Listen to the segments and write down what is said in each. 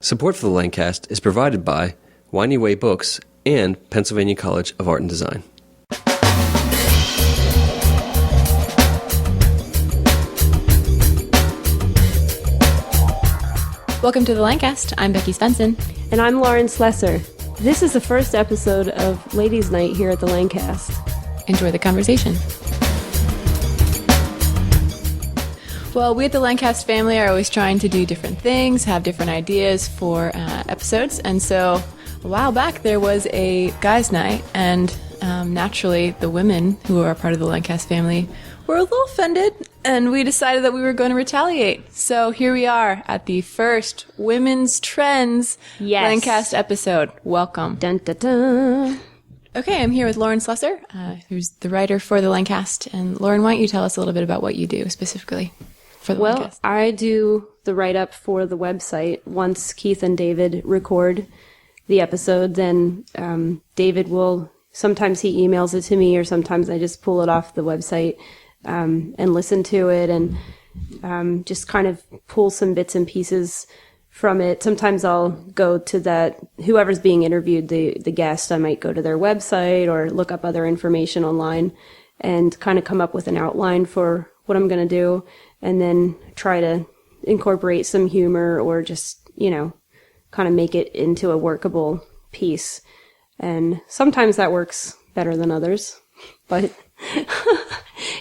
Support for the Lancast is provided by Winey Way Books and Pennsylvania College of Art and Design. Welcome to the Lancast. I'm Becky Svensson. And I'm Lauren Slesser. This is the first episode of Ladies' Night here at the Lancast. Enjoy the conversation. Well, we at the Lancast family are always trying to do different things, have different ideas for episodes. And so a while back there was a guys' night, and naturally the women who are part of the Lancast family were a little offended, and we decided that we were going to retaliate. So here we are at the first Women's Trends Lancast episode. Welcome. Dun, dun, dun. Okay, I'm here with Lauren Slesser, who's the writer for the Lancast. And Lauren, why don't you tell us a little bit about what you do specifically for the Lancast? Well, I do the write-up for the website. Once Keith and David record the episode, then David will, sometimes he emails it to me, or sometimes I just pull it off the website and listen to it, and just kind of pull some bits and pieces from it. Sometimes I'll go to that, whoever's being interviewed, the guest, I might go to their website or look up other information online and kind of come up with an outline for what I'm going to do, and then try to incorporate some humor or just, kind of make it into a workable piece. And sometimes that works better than others, but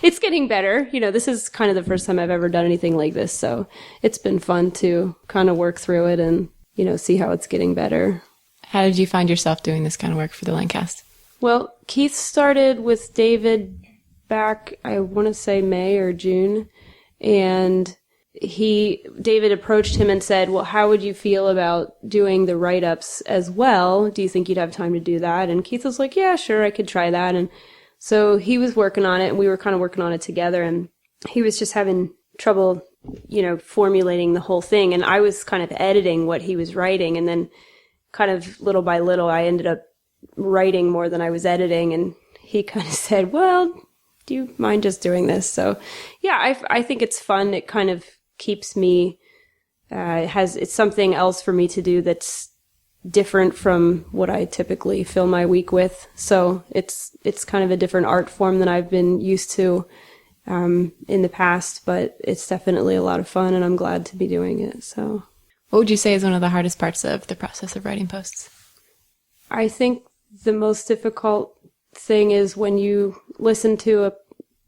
it's getting better. This is kind of the first time I've ever done anything like this, so it's been fun to kind of work through it and, see how it's getting better. How did you find yourself doing this kind of work for the Lancast? Well, Keith started with David back, I want to say May or June, and David approached him and said, well, how would you feel about doing the write-ups as well? Do you think you'd have time to do that? And Keith was like, yeah, sure, I could try that. And so he was working on it, and we were kind of working on it together, and he was just having trouble, formulating the whole thing. And I was kind of editing what he was writing, and then kind of little by little, I ended up writing more than I was editing. And he kind of said, well, do you mind just doing this? So yeah, I think it's fun. It kind of keeps me, it's something else for me to do that's different from what I typically fill my week with. So it's kind of a different art form than I've been used to in the past, but it's definitely a lot of fun, and I'm glad to be doing it. So what would you say is one of the hardest parts of the process of writing posts? I think the most difficult thing is when you listen to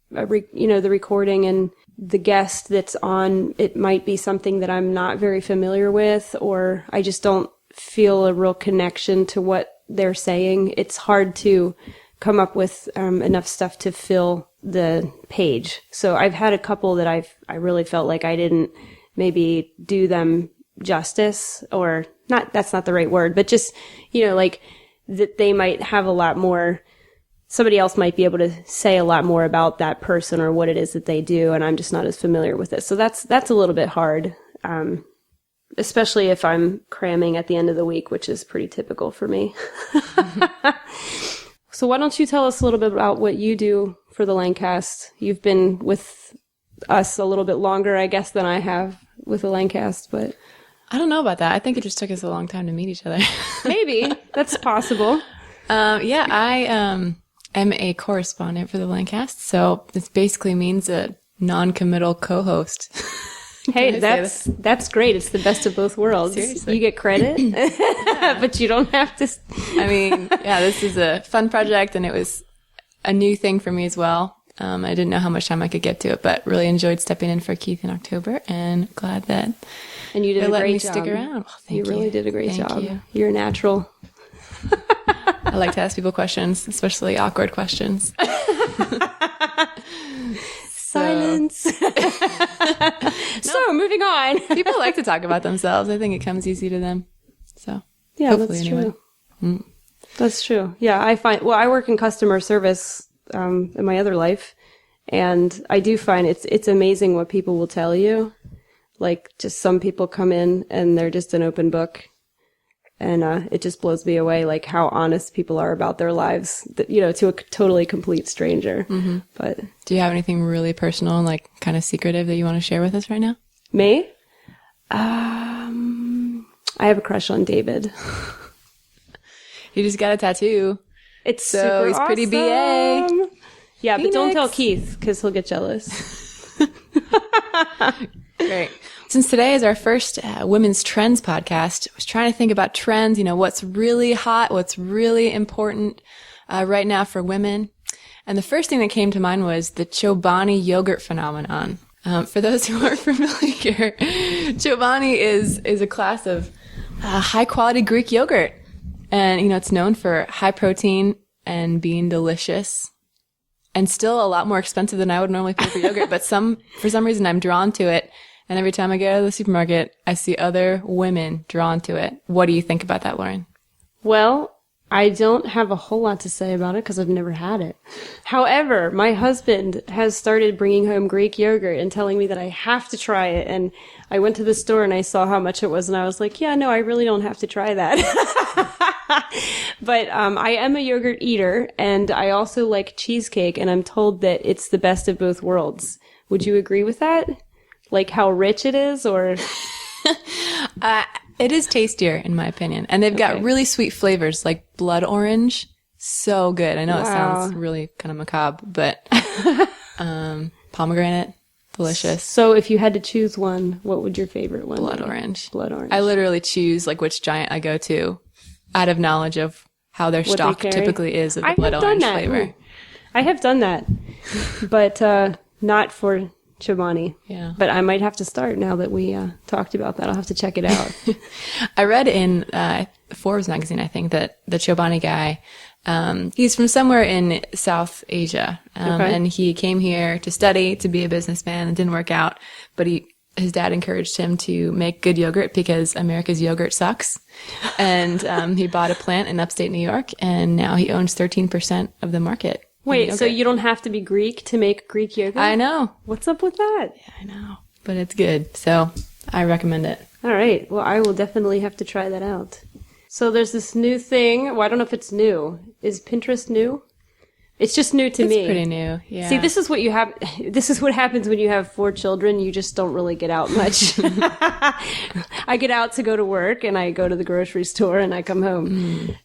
the recording, and the guest that's on, it might be something that I'm not very familiar with, or I just don't feel a real connection to what they're saying. It's hard to come up with enough stuff to fill the page. So I've had a couple that I really felt like I didn't maybe do them justice, or not, that's not the right word, but just, like that they might have a lot more, somebody else might be able to say a lot more about that person or what it is that they do, and I'm just not as familiar with it. So that's a little bit hard, especially if I'm cramming at the end of the week, which is pretty typical for me. So why don't you tell us a little bit about what you do for the Lancast? You've been with us a little bit longer, I guess, than I have with the Lancast, but I don't know about that. I think it just took us a long time to meet each other. Maybe. That's possible. Yeah, I am a correspondent for the Lancast, so this basically means a non-committal co-host. Hey, that's great. It's the best of both worlds. Seriously. You get credit, but you don't have to. I mean, yeah, this is a fun project, and it was a new thing for me as well. I didn't know how much time I could get to it, but really enjoyed stepping in for Keith in October, and glad that and you did a great job. Stick around. Oh, thank you. You really did a great job. You. You're a natural. I like to ask people questions, especially awkward questions. Silence. So moving on. People like to talk about themselves. I think it comes easy to them. So yeah, that's anyway. True. That's true. Yeah, I work in customer service in my other life, and I do find it's amazing what people will tell you. Like, just some people come in and they're just an open book. And it just blows me away, like how honest people are about their lives, to a totally complete stranger. Mm-hmm. But do you have anything really personal and like kind of secretive that you want to share with us right now? Me? I have a crush on David. He just got a tattoo. It's So super he's pretty awesome. BA. Yeah, but don't Phoenix. tell Keith because he'll get jealous. Great. Since today is our first Women's Trends podcast, I was trying to think about trends, what's really hot, what's really important right now for women. And the first thing that came to mind was the Chobani yogurt phenomenon. For those who aren't familiar, Chobani is a class of high-quality Greek yogurt. And, it's known for high protein and being delicious. And still a lot more expensive than I would normally pay for yogurt. But for some reason, I'm drawn to it. And every time I go to the supermarket, I see other women drawn to it. What do you think about that, Lauren? Well, I don't have a whole lot to say about it because I've never had it. However, my husband has started bringing home Greek yogurt and telling me that I have to try it. And I went to the store and I saw how much it was. And I was like, yeah, no, I really don't have to try that. But I am a yogurt eater and I also like cheesecake. And I'm told that it's the best of both worlds. Would you agree with that? Like how rich it is, or? It is tastier, in my opinion. And they've got really sweet flavors, like blood orange. So good. I know it sounds really kind of macabre, but pomegranate, delicious. So if you had to choose one, what would your favorite one be? Blood orange. Blood orange. I literally choose which Giant I go to out of knowledge of how their stock typically is of the blood orange flavor. Ooh. I have done that, but not for Chobani. Yeah. But I might have to start now that we talked about that. I'll have to check it out. I read in Forbes magazine, I think, that the Chobani guy, he's from somewhere in South Asia. And he came here to study, to be a businessman. It didn't work out. But his dad encouraged him to make good yogurt because America's yogurt sucks. And he bought a plant in upstate New York, and now he owns 13% of the market. Wait, so you don't have to be Greek to make Greek yogurt? I know. What's up with that? Yeah, I know. But it's good. So I recommend it. All right. Well, I will definitely have to try that out. So there's this new thing. Well, I don't know if it's new. Is Pinterest new? It's just new to me. It's pretty new. Yeah. See, this is what you have. This is what happens when you have 4 children. You just don't really get out much. I get out to go to work, and I go to the grocery store, and I come home.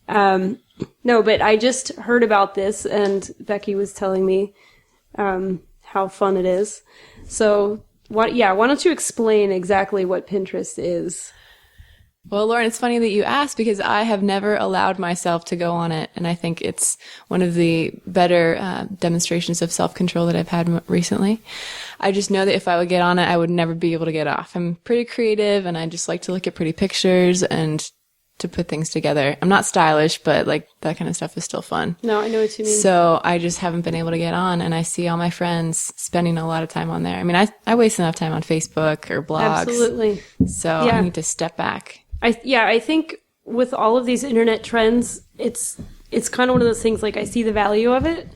No, but I just heard about this, and Becky was telling me how fun it is. So, why don't you explain exactly what Pinterest is? Well, Lauren, it's funny that you asked because I have never allowed myself to go on it. And I think it's one of the better demonstrations of self-control that I've had recently. I just know that if I would get on it, I would never be able to get off. I'm pretty creative and I just like to look at pretty pictures and to put things together. I'm not stylish, but that kind of stuff is still fun. No, I know what you mean. So I just haven't been able to get on, and I see all my friends spending a lot of time on there. I mean, I waste enough time on Facebook or blogs. Absolutely. So I need to step back. I think with all of these internet trends, it's kind of one of those things, I see the value of it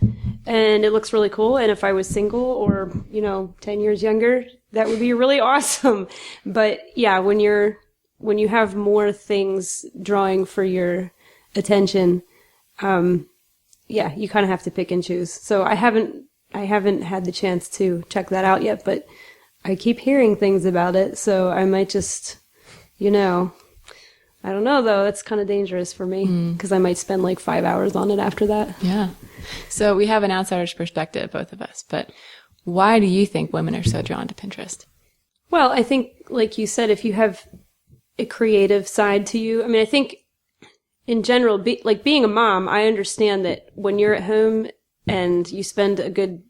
and it looks really cool. And if I was single or, 10 years younger, that would be really awesome. But yeah, when you have more things drawing for your attention, you kind of have to pick and choose. So I haven't had the chance to check that out yet, but I keep hearing things about it. So I might just, I don't know, though. It's kind of dangerous for me because I might spend 5 hours on it after that. Yeah. So we have an outsider's perspective, both of us. But why do you think women are so drawn to Pinterest? Well, I think, like you said, if you have a creative side to you, I think in general, being a mom, I understand that when you're at home and you spend a good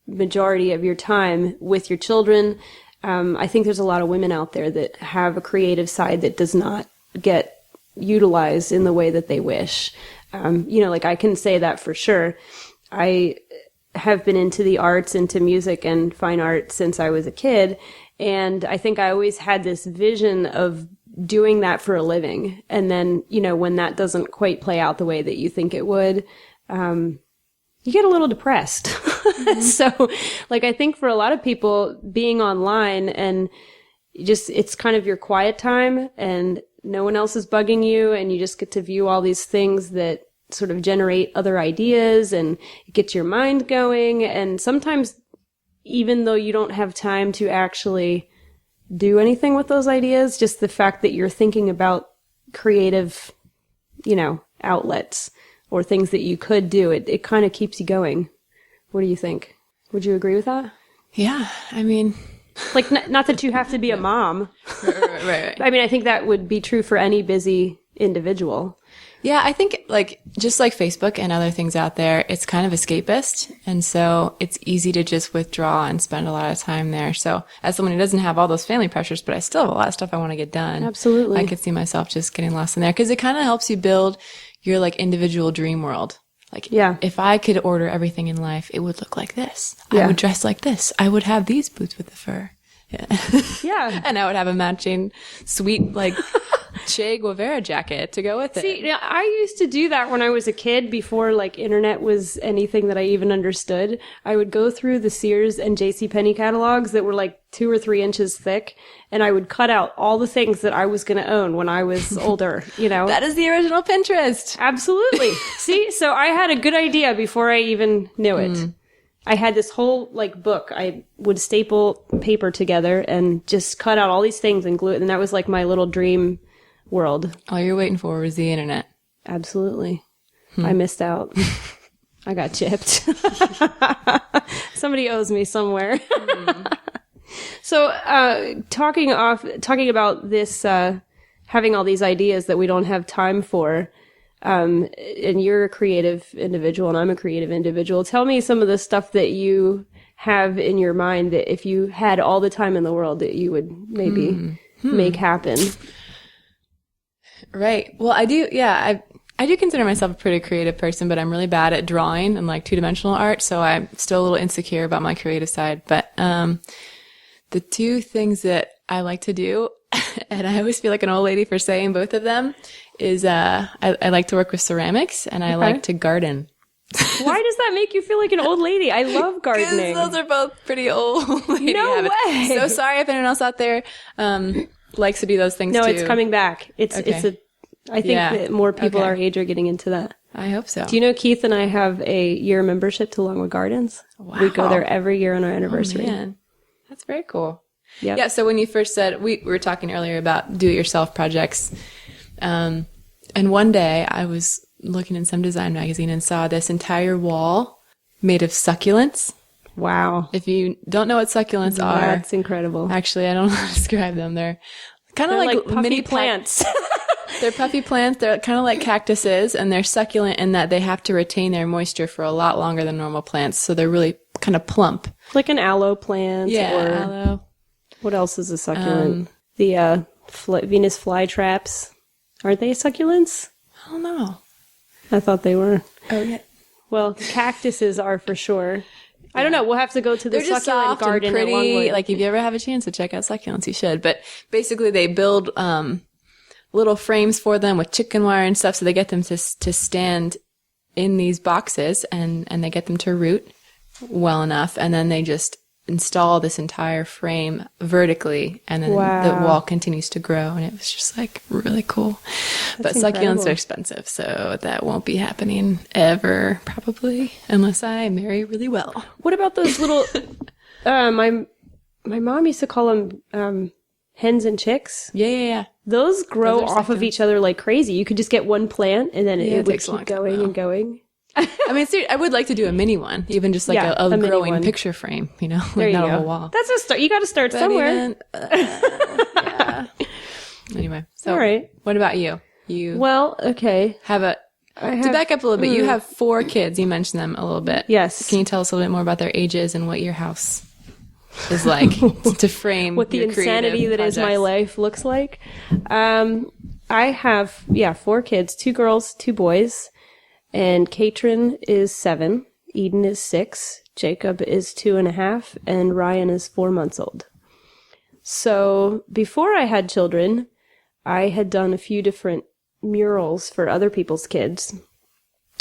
majority of your time with your children, I think there's a lot of women out there that have a creative side that does not get utilized in the way that they wish. I can say that for sure. I have been into the arts, into music and fine art since I was a kid. And I think I always had this vision of doing that for a living. And then, when that doesn't quite play out the way that you think it would, you get a little depressed. Mm-hmm. So, I think for a lot of people, being online and it's kind of your quiet time and no one else is bugging you and you just get to view all these things that sort of generate other ideas and it gets your mind going. And sometimes, even though you don't have time to actually do anything with those ideas, just the fact that you're thinking about creative, outlets or things that you could do. It kind of keeps you going. What do you think? Would you agree with that? Yeah, I mean, Like, not that you have to be a mom. right. I mean, I think that would be true for any busy individual. Yeah, I think just like Facebook and other things out there, it's kind of escapist. And so it's easy to just withdraw and spend a lot of time there. So as someone who doesn't have all those family pressures, but I still have a lot of stuff I want to get done. Absolutely. I could see myself just getting lost in there because it kind of helps you build your like individual dream world. Like, Yeah. if I could order everything in life, it would look like this. Yeah. I would dress like this. I would have these boots with the fur. Yeah. And I would have a matching sweet, like, Che Guevara jacket to go with it. See, I used to do that when I was a kid before like internet was anything that I even understood. I would go through the Sears and JCPenney catalogs that were like 2 or 3 inches thick, and I would cut out all the things that I was going to own when I was older, That is the original Pinterest. Absolutely. See, so I had a good idea before I even knew it. I had this whole like book. I would staple paper together and just cut out all these things and glue it, and that was like my little dream world. All you're waiting for was the internet. Absolutely. I missed out. I got chipped. Somebody owes me somewhere. So, talking about this, having all these ideas that we don't have time for, and you're a creative individual and I'm a creative individual. Tell me some of the stuff that you have in your mind that if you had all the time in the world that you would maybe make happen. Right. Well, I do. Yeah, I do consider myself a pretty creative person, but I'm really bad at drawing and like 2-dimensional art. So I'm still a little insecure about my creative side. But, the 2 things that I like to do, and I always feel like an old lady for saying both of them, is, I like to work with ceramics and I like to garden. Why does that make you feel like an old lady? I love gardening. Those are both pretty old lady No habits. way. So sorry if anyone else out there, likes to do those things too. No, it's coming back. I think that more people our age are getting into that. I hope so. Do you know Keith and I have a year membership to Longwood Gardens? Wow. We go there every year on our anniversary. Oh, man. That's very cool. Yep. Yeah, so when you first said, we were talking earlier about do-it-yourself projects, and one day I was looking in some design magazine and saw this entire wall made of succulents. Wow. If you don't know what succulents are, That's incredible. actually, I don't know how to describe them. They're kind of like puffy mini plants. They're puffy plants. They're kind of like cactuses, and they're succulent in that they have to retain their moisture for a lot longer than normal plants. So they're really kind of plump. Like an aloe plant. Yeah, Or aloe. what else is a succulent? The Venus flytraps. Aren't they succulents? I don't know. I thought they were. Oh, yeah. Well, cactuses are for sure. I don't know. We'll have to go to the They're just succulent soft garden and at pretty. Longwood. Like, if you ever have a chance to check out succulents, you should. But basically, they build little frames for them with chicken wire and stuff, so they get them to stand in these boxes, and they get them to root well enough, and then they just install this entire frame vertically, and then the wall continues to grow, and it was just like really cool. But succulents are expensive, so that won't be happening ever, probably, unless I marry really well. What about those little? My mom used to call them hens and chicks. Yeah. Those grow Those are off of each other like crazy. You could just get one plant, and then it would takes a keep long time, going though. and going. I mean, seriously, I would like to do a mini one, even just like a mini growing one. picture frame, There like you not go. a whole wall. That's a start. You got to start But somewhere. even, yeah. Anyway, so All right. what about you? You Well, okay. have to back up a little bit. You have 4 kids. You mentioned them a little bit. Yes. Can you tell us a little bit more about their ages and what your house is like to frame What the your insanity that is my projects? life looks like. I have 4 kids, 2 girls, 2 boys, and Katrin is 7, Eden is 6, Jacob is 2.5, and Ryan is 4 months old. So before I had children, I had done a few different murals for other people's kids.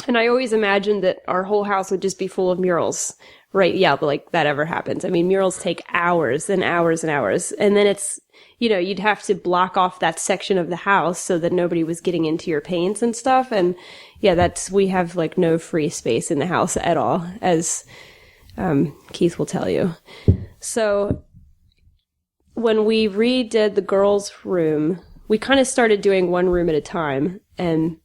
And I always imagined that our whole house would just be full of murals. Right, yeah, but like that ever happens. I mean, murals take hours and hours and hours. And then it's, you'd have to block off that section of the house so that nobody was getting into your paints and stuff. And yeah, we have like no free space in the house at all, as Keith will tell you. So when we redid the girls' room, we kind of started doing one room at a time. And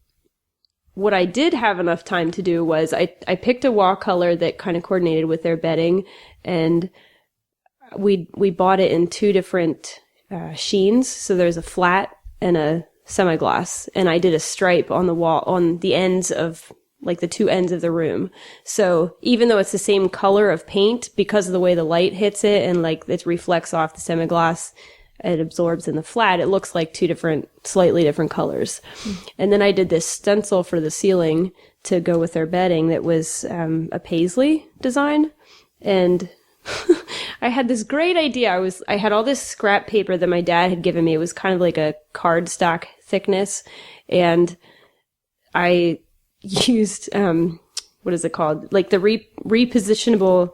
what I did have enough time to do was I picked a wall color that kind of coordinated with their bedding, and we bought it in 2 different sheens. So there's a flat and a semi-gloss, and I did a stripe on the wall on the ends of like the 2 ends of the room. So even though it's the same color of paint, because of the way the light hits it and like it reflects off the semi-gloss, it absorbs in the flat, it looks like 2 slightly different colors. And then I did this stencil for the ceiling to go with their bedding that was a paisley design. And I had this great idea. I had all this scrap paper that my dad had given me. It was kind of like a cardstock thickness. And I used, what is it called? Like the repositionable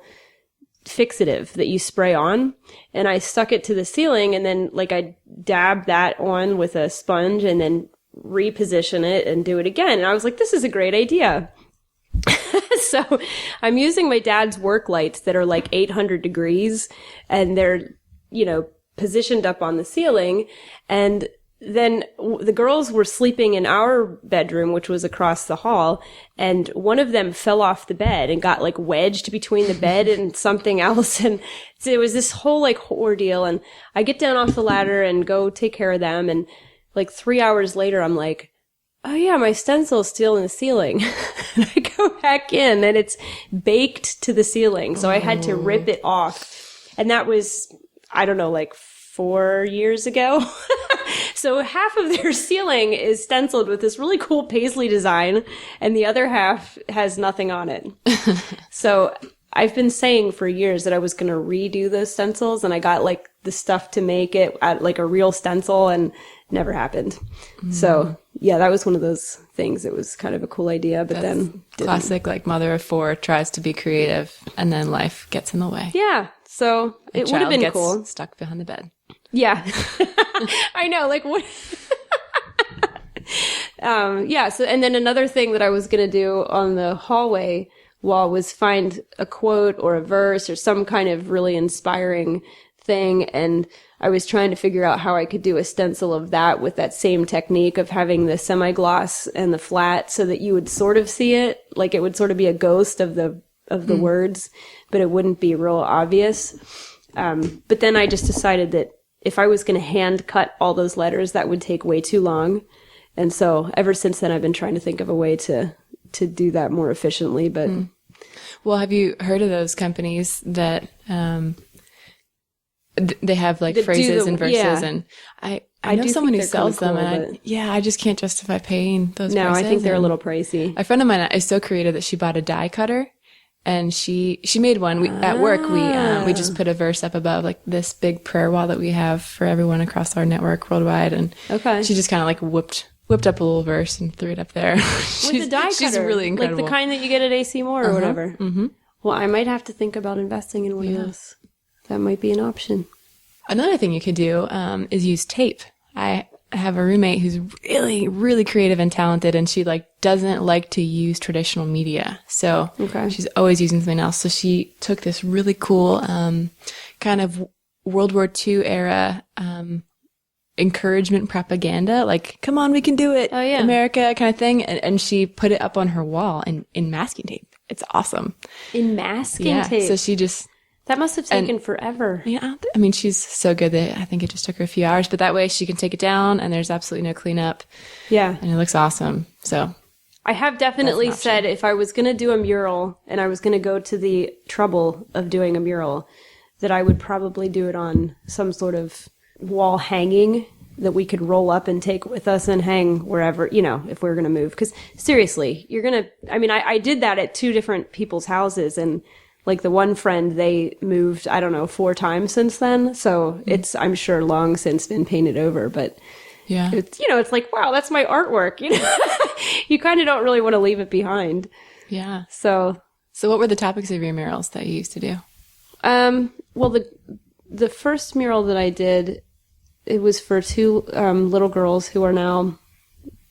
fixative that you spray on, and I stuck it to the ceiling, and then like I dabbed that on with a sponge and then reposition it and do it again. And I was like, this is a great idea. So I'm using my dad's work lights that are like 800 degrees, and they're, positioned up on the ceiling. And then the girls were sleeping in our bedroom, which was across the hall, and one of them fell off the bed and got like wedged between the bed and something else. And so it was this whole like ordeal. And I get down off the ladder and go take care of them. And like 3 hours later, I'm like, oh yeah, my stencil's still in the ceiling. And I go back in and it's baked to the ceiling. So I had to rip it off. And that was, I don't know, like 4 years ago. So half of their ceiling is stenciled with this really cool paisley design, and the other half has nothing on it. So I've been saying for years that I was going to redo those stencils, and I got like the stuff to make it at like a real stencil, and never happened. So yeah, that was one of those things. It was kind of a cool idea, but then classic, like mother of 4 tries to be creative, and then life gets in the way. Yeah. So it would have been cool. Stuck behind the bed. Yeah. I know, like what? Yeah. So, and then another thing that I was going to do on the hallway wall was find a quote or a verse or some kind of really inspiring thing. And I was trying to figure out how I could do a stencil of that with that same technique of having the semi-gloss and the flat so that you would sort of see it. Like it would sort of be a ghost of the words, but it wouldn't be real obvious. But then I just decided that if I was going to hand cut all those letters, that would take way too long. And so ever since then, I've been trying to think of a way to do that more efficiently. But well, have you heard of those companies that they have like phrases and verses? Yeah. And I know someone who sells them, and I just can't justify paying those prices. No, I think they're a little pricey. A friend of mine is so creative that she bought a die cutter. And she made one. At work, we just put a verse up above like this big prayer wall that we have for everyone across our network worldwide. And she just kind of like whipped up a little verse and threw it up there. With a die cutter. She's really incredible. Like the kind that you get at AC Moore or whatever. Mm-hmm. Well, I might have to think about investing in one of those. That might be an option. Another thing you could do is use tape. I have a roommate who's really, really creative and talented, and she like doesn't like to use traditional media. So she's always using something else. So she took this really cool kind of World War II era encouragement propaganda, like, come on, we can do it, America kind of thing. And she put it up on her wall in masking tape. It's awesome. In masking tape? So she just... That must have taken forever. Yeah, I mean, she's so good that I think it just took her a few hours, but that way she can take it down and there's absolutely no cleanup. Yeah. And it looks awesome. So I have definitely said if I was going to do a mural and I was going to go to the trouble of doing a mural, that I would probably do it on some sort of wall hanging that we could roll up and take with us and hang wherever, if we were going to move. Because seriously, I did that at 2 different people's houses, and like the one friend, they moved, 4 times since then. So it's, I'm sure, long since been painted over. But yeah, it's, it's like, wow, that's my artwork. You kind of don't really want to leave it behind. Yeah. So what were the topics of your murals that you used to do? Well, the first mural that I did, it was for 2 little girls who are now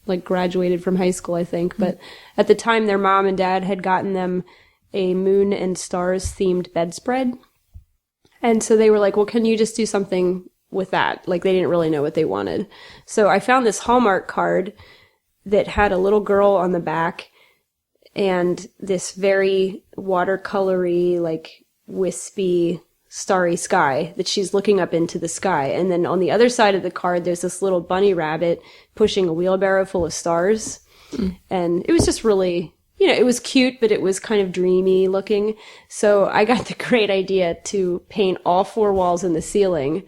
like graduated from high school, I think. But at the time, their mom and dad had gotten them a moon and stars themed bedspread. And so they were like, well, can you just do something with that. Like, they didn't really know what they wanted. So I found this Hallmark card that had a little girl on the back and this very watercolory, like wispy, starry sky that she's looking up into the sky. And then on the other side of the card, there's this little bunny rabbit pushing a wheelbarrow full of stars. And it was just really, it was cute, but it was kind of dreamy looking. So I got the great idea to paint all 4 walls in the ceiling.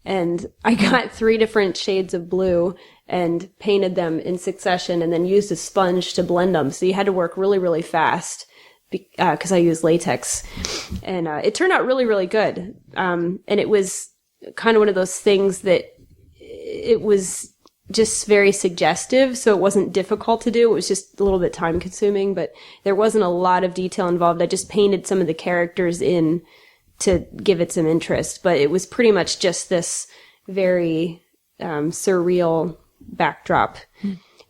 And I got 3 different shades of blue and painted them in succession and then used a sponge to blend them. So you had to work really, really fast because I used latex. And it turned out really, really good. And it was kind of one of those things that it was just very suggestive. So it wasn't difficult to do. It was just a little bit time consuming, but there wasn't a lot of detail involved. I just painted some of the characters in to give it some interest, but it was pretty much just this very surreal backdrop.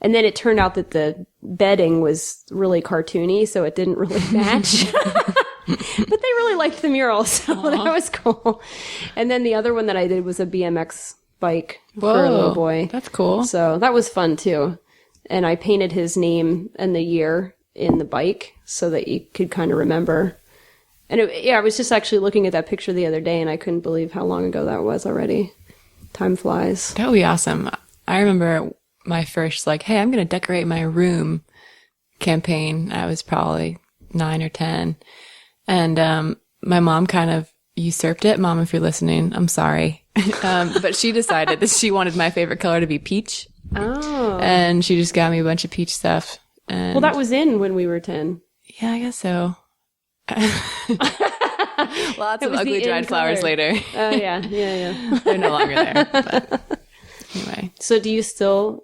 And then it turned out that the bedding was really cartoony, so it didn't really match. But they really liked the mural, so that was cool. And then the other one that I did was a BMX bike for a little boy. That's cool. So that was fun too. And I painted his name and the year in the bike so that you could kind of remember. And I was just actually looking at that picture the other day and I couldn't believe how long ago that was already. Time flies. That would be awesome. I remember my first, like, hey, I'm going to decorate my room campaign. I was probably 9 or 10. And my mom kind of usurped it. Mom, if you're listening, I'm sorry. But she decided that she wanted my favorite color to be peach. Oh. And she just got me a bunch of peach stuff. And Well, that was in when we were 10. yeah, I guess so. Lots of was ugly the dried in flowers color. later. Oh, yeah. They're no longer there. But anyway. So do you still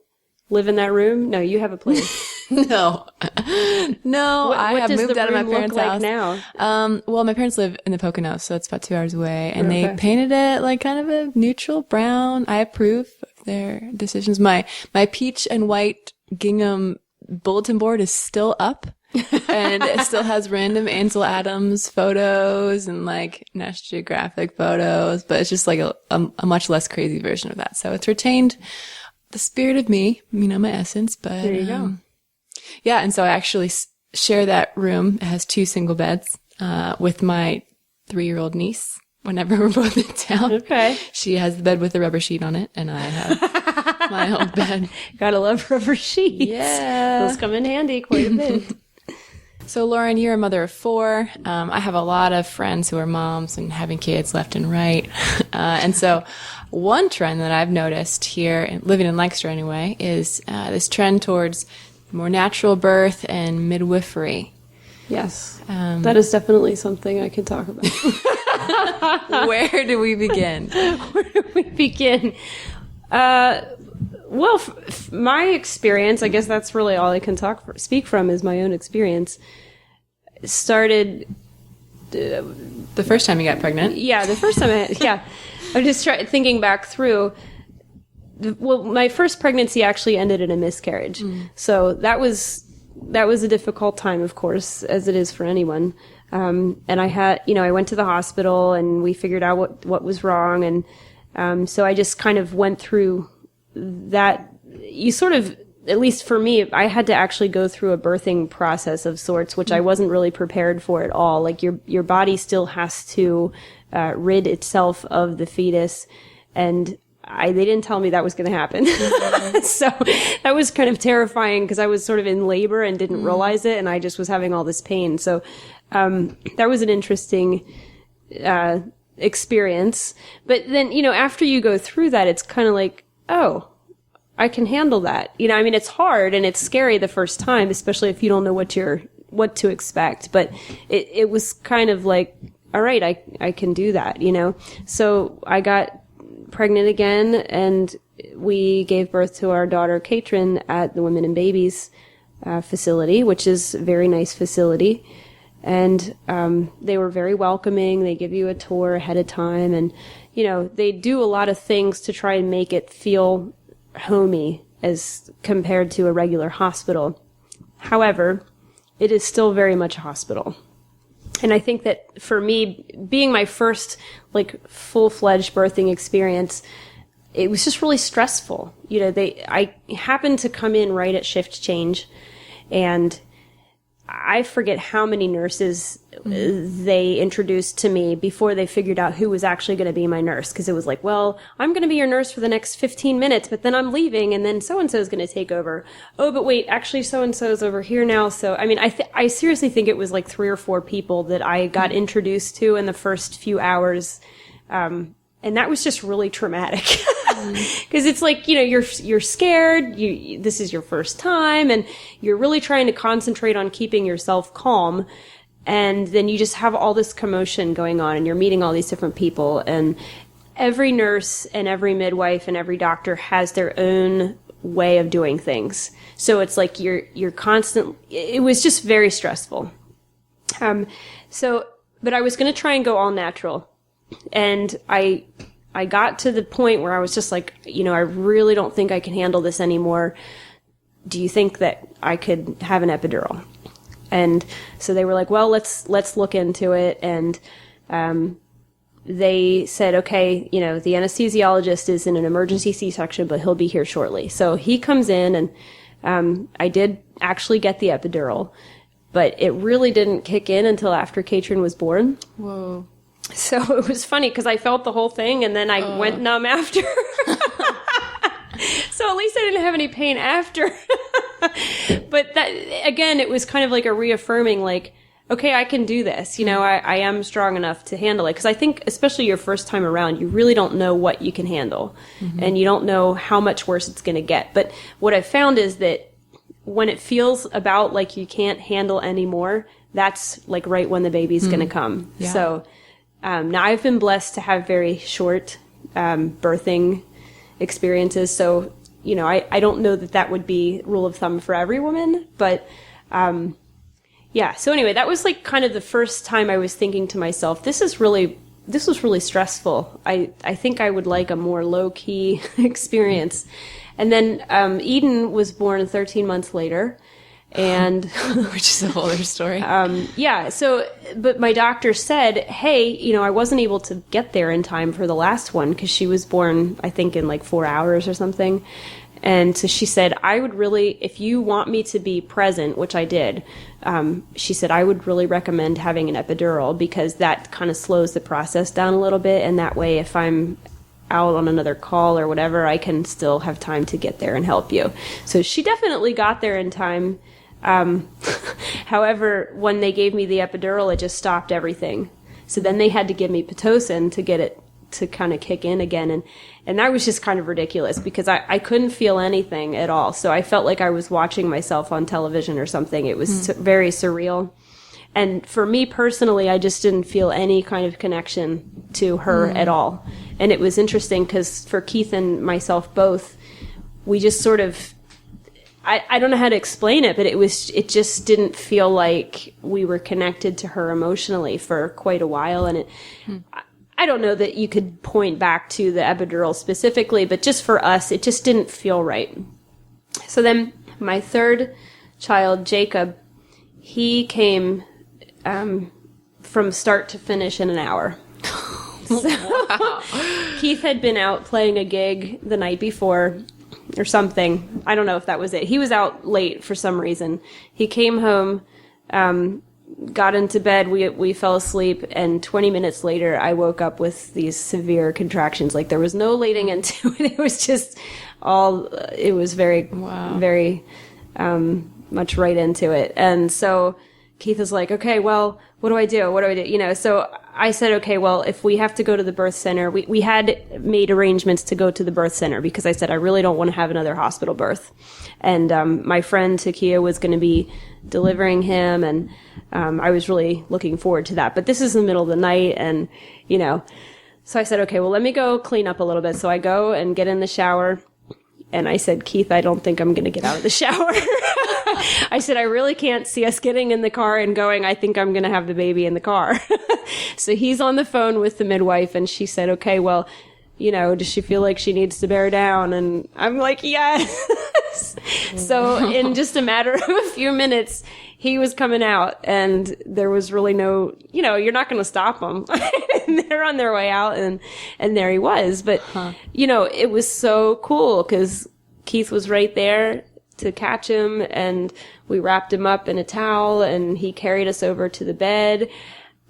live in that room? No, you have a place. No. No, I have does moved the out of my room look parents' like house. now? Well, my parents live in the Poconos, so it's about 2 hours away. And Okay. they painted it like kind of a neutral brown. I approve of their decisions. My peach and white gingham bulletin board is still up. And it still has random Ansel Adams photos and like National Geographic photos, but it's just like a much less crazy version of that. So it's retained the spirit of me, my essence, but There you go. yeah. And so I actually share that room. It has 2 single beds, with my 3-year-old niece whenever we're both in town. Okay. She has the bed with the rubber sheet on it and I have my own bed. Gotta love rubber sheets. Yeah. Those come in handy quite a bit. So, Lauren, you're a mother of 4. I have a lot of friends who are moms and having kids left and right. And so one trend that I've noticed here, living in Lancaster anyway, is this trend towards more natural birth and midwifery. Yes. That is definitely something I can talk about. Where do we begin? Where do we begin? Well, my experience, I guess that's really all I can speak from is my own experience. Started, The first time you got pregnant? yeah, the first time I'm just thinking back through. Well, my first pregnancy actually ended in a miscarriage. So that was a difficult time, of course, as it is for anyone. And I had, I went to the hospital and we figured out what was wrong. And so I just kind of went through that. You sort of, at least for me, I had to actually go through a birthing process of sorts, which I wasn't really prepared for at all. Like your body still has to rid itself of the fetus, and they didn't tell me that was going to happen. So that was kind of terrifying because I was sort of in labor and didn't realize it, and I just was having all this pain. So that was an interesting experience. But then, after you go through that, it's kind of like, oh, I can handle that. It's hard and it's scary the first time, especially if you don't know what to expect. But it was kind of like, all right, I can do that, So I got pregnant again and we gave birth to our daughter, Katrin, at the Women and Babies facility, which is a very nice facility. And they were very welcoming. They give you a tour ahead of time. And, they do a lot of things to try and make it feel homey as compared to a regular hospital. However, it is still very much a hospital. And I think that for me, being my first like full-fledged birthing experience, it was just really stressful. I happened to come in right at shift change, and I forget how many nurses they introduced to me before they figured out who was actually going to be my nurse. Because it was like, well, I'm going to be your nurse for the next 15 minutes, but then I'm leaving, and then so-and-so is going to take over. Oh, but wait, actually so-and-so is over here now. So, I mean, I seriously think it was like 3 or 4 people that I got introduced to in the first few hours. And that was just really traumatic. Because it's like, you're scared, this is your first time, and you're really trying to concentrate on keeping yourself calm. And then you just have all this commotion going on, and you're meeting all these different people. And every nurse and every midwife and every doctor has their own way of doing things. So it's like you're constant. It was just very stressful. But I was going to try and go all natural. And I got to the point where I was just like, I really don't think I can handle this anymore. Do you think that I could have an epidural? And so they were like, well, let's look into it. And they said, okay, the anesthesiologist is in an emergency C-section, but he'll be here shortly. So he comes in, and I did actually get the epidural, but it really didn't kick in until after Katrin was born. Whoa. So it was funny because I felt the whole thing, and then I went numb after. So at least I didn't have any pain after. But that, again, it was kind of like a reaffirming, like, okay, I can do this. I am strong enough to handle it. Because I think, especially your first time around, you really don't know what you can handle. Mm-hmm. And you don't know how much worse it's going to get. But what I've found is that when it feels about like you can't handle anymore, that's like right when the baby's going to come. Yeah. So now I've been blessed to have very short birthing experiences. So, I don't know that would be rule of thumb for every woman, but yeah. So anyway, that was like kind of the first time I was thinking to myself, this was really stressful. I think I would like a more low-key experience. And then Eden was born 13 months later. And which is a whole other story. Yeah. So, but my doctor said, hey, I wasn't able to get there in time for the last one because she was born, I think, in like 4 hours or something. And so she said, I would really, if you want me to be present, which I did, she said, I would really recommend having an epidural because that kind of slows the process down a little bit. And that way, if I'm out on another call or whatever, I can still have time to get there and help you. So she definitely got there in time. However, when they gave me the epidural, it just stopped everything. So then they had to give me Pitocin to get it to kind of kick in again. And that was just kind of ridiculous because I couldn't feel anything at all. So I felt like I was watching myself on television or something. It was very surreal. And for me personally, I just didn't feel any kind of connection to her at all. And it was interesting because for Keith and myself both, we just sort of, I don't know how to explain it, but it just didn't feel like we were connected to her emotionally for quite a while. And I don't know that you could point back to the epidural specifically, but just for us, it just didn't feel right. So then my third child, Jacob, he came from start to finish in an hour. So, Keith had been out playing a gig the night before or something. I don't know if that was it. He was out late for some reason. He came home, got into bed, we fell asleep, and 20 minutes later I woke up with these severe contractions. Like there was no leading into it. It was just it was very, very much right into it. And so Keith is like, okay, well, what do I do? What do I do? So I said, okay, well, if we have to go to the birth center, we had made arrangements to go to the birth center because I said, I really don't want to have another hospital birth. And my friend Takia was going to be delivering him, and I was really looking forward to that. But this is in the middle of the night, and, so I said, okay, well, let me go clean up a little bit. So I go and get in the shower, and I said, Keith, I don't think I'm going to get out of the shower. I said, I really can't see us getting in the car and going, I think I'm going to have the baby in the car. So he's on the phone with the midwife, and she said, okay, well, does she feel like she needs to bear down? And I'm like, yes. So in just a matter of a few minutes, he was coming out, and there was really no, you're not going to stop them. They're on their way out, and there he was. But, it was so cool because Keith was right there to catch him, and we wrapped him up in a towel, and he carried us over to the bed.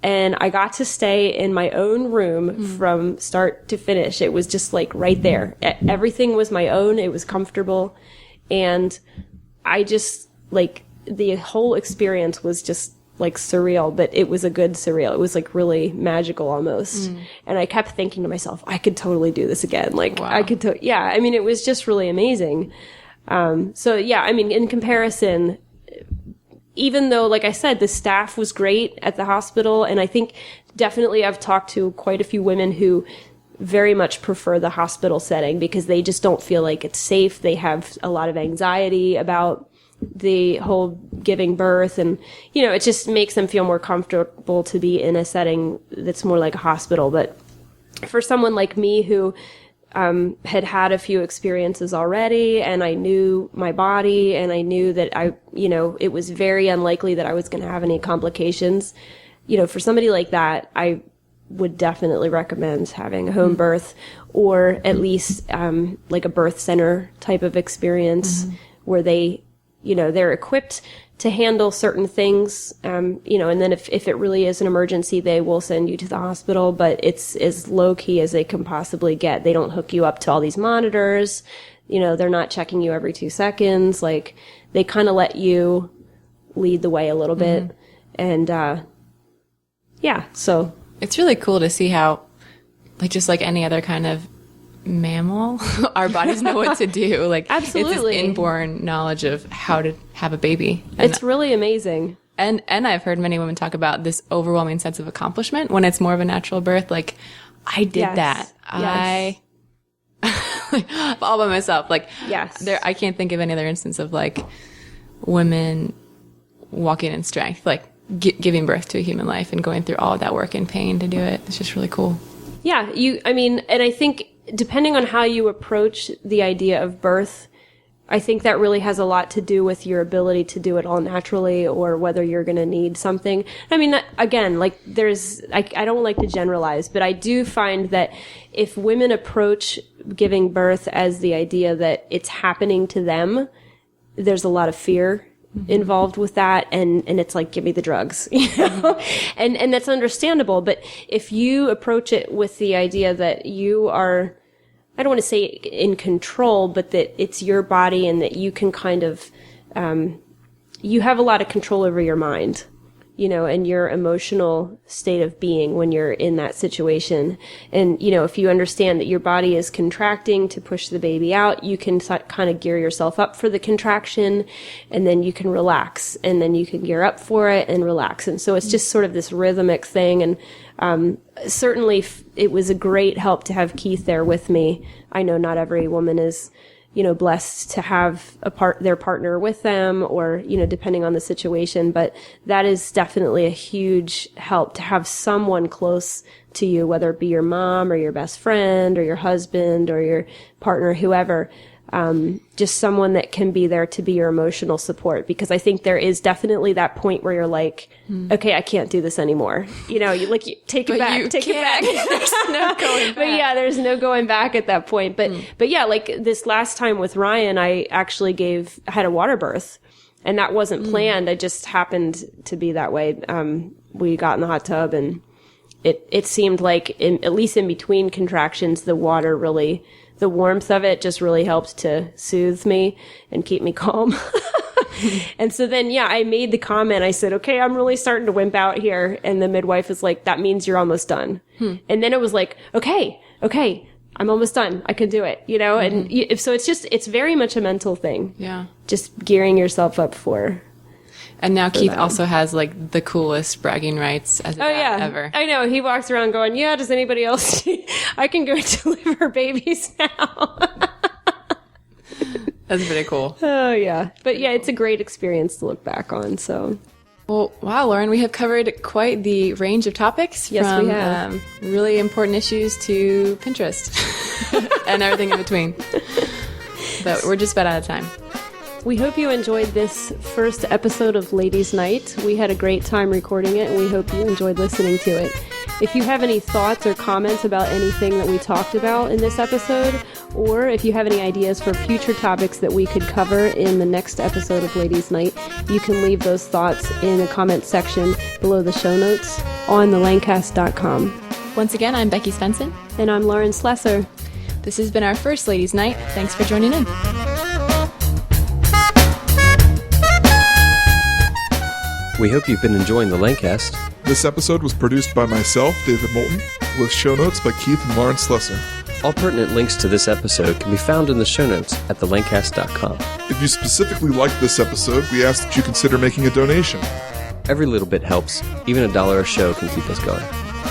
And I got to stay in my own room from start to finish. It was just like right there. Everything was my own. It was comfortable. And I just, like, the whole experience was just like surreal, but it was a good surreal. It was like really magical almost. And I kept thinking to myself, I could totally do this again. Like, wow. I could, it was just really amazing. In comparison, even though, like I said, the staff was great at the hospital, and I think definitely I've talked to quite a few women who very much prefer the hospital setting because they just don't feel like it's safe. They have a lot of anxiety about the whole giving birth, and, it just makes them feel more comfortable to be in a setting that's more like a hospital. But for someone like me who had a few experiences already, and I knew my body, and I knew that it was very unlikely that I was going to have any complications. For somebody like that, I would definitely recommend having a home birth, or at least like a birth center type of experience where they're equipped to handle certain things, and then if it really is an emergency, they will send you to the hospital, but it's as low key as they can possibly get. They don't hook you up to all these monitors. They're not checking you every 2 seconds. Like, they kind of let you lead the way a little bit. And, so. It's really cool to see how, like, just like any other kind of mammal, our bodies know what to do. Like, absolutely, it's this inborn knowledge of how to have a baby. And it's really amazing. And I've heard many women talk about this overwhelming sense of accomplishment when it's more of a natural birth. Like, I did that. Yes. I all by myself. Like, yes. I can't think of any other instance of like women walking in strength, like giving birth to a human life and going through all of that work and pain to do it. It's just really cool. Yeah, and I think depending on how you approach the idea of birth, I think that really has a lot to do with your ability to do it all naturally, or whether you're going to need something. I mean, again, like I don't like to generalize, but I do find that if women approach giving birth as the idea that it's happening to them, there's a lot of fear involved with that, and it's like, give me the drugs, and that's understandable. But if you approach it with the idea that you are, I don't want to say in control, but that it's your body, and that you can kind of, you have a lot of control over your mind, and your emotional state of being when you're in that situation. And, if you understand that your body is contracting to push the baby out, you can kind of gear yourself up for the contraction, and then you can relax, and then you can gear up for it and relax. And so it's just sort of this rhythmic thing. And certainly it was a great help to have Keith there with me. I know not every woman is, blessed to have their partner with them, or, depending on the situation. But that is definitely a huge help to have someone close to you, whether it be your mom or your best friend or your husband or your partner, whoever. Just someone that can be there to be your emotional support, because I think there is definitely that point where you're like, okay, I can't do this anymore. You take it back. There's no going back. But yeah, there's no going back at that point. But yeah, like this last time with Ryan, I actually had a water birth, and that wasn't planned. It just happened to be that way. We got in the hot tub, and it seemed like at least in between contractions, the warmth of it just really helped to soothe me and keep me calm. And so then, I made the comment. I said, okay, I'm really starting to wimp out here. And the midwife was like, that means you're almost done. And then it was like, okay, I'm almost done. I can do it, And so it's very much a mental thing. Yeah. Just gearing yourself up for. And now Keith also has like the coolest bragging rights as a dad ever. I know. He walks around going, does anybody else? I can go deliver babies now. That's pretty cool. Oh, yeah. But yeah, it's a great experience to look back on. So Well, wow, Lauren, we have covered quite the range of topics. Yes, from, we have. Really important issues to Pinterest and everything in between. But we're just about out of time. We hope you enjoyed this first episode of Ladies' Night. We had a great time recording it, and we hope you enjoyed listening to it. If you have any thoughts or comments about anything that we talked about in this episode, or if you have any ideas for future topics that we could cover in the next episode of Ladies' Night, you can leave those thoughts in the comments section below the show notes on thelancast.com. Once again, I'm Becky Svensson. And I'm Lauren Slesser. This has been our first Ladies' Night. Thanks for joining in. We hope you've been enjoying the Lancast. This episode was produced by myself, David Moulton, with show notes by Keith and Lauren Slesser. All pertinent links to this episode can be found in the show notes at thelancast.com. If you specifically liked this episode, we ask that you consider making a donation. Every little bit helps. Even $1 a show can keep us going.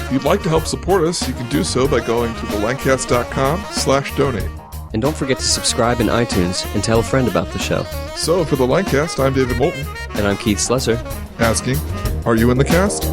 If you'd like to help support us, you can do so by going to thelancast.com/donate. And don't forget to subscribe in iTunes and tell a friend about the show. So for the Lancast, I'm David Moulton, And I'm Keith Slesser. asking, are you in the cast?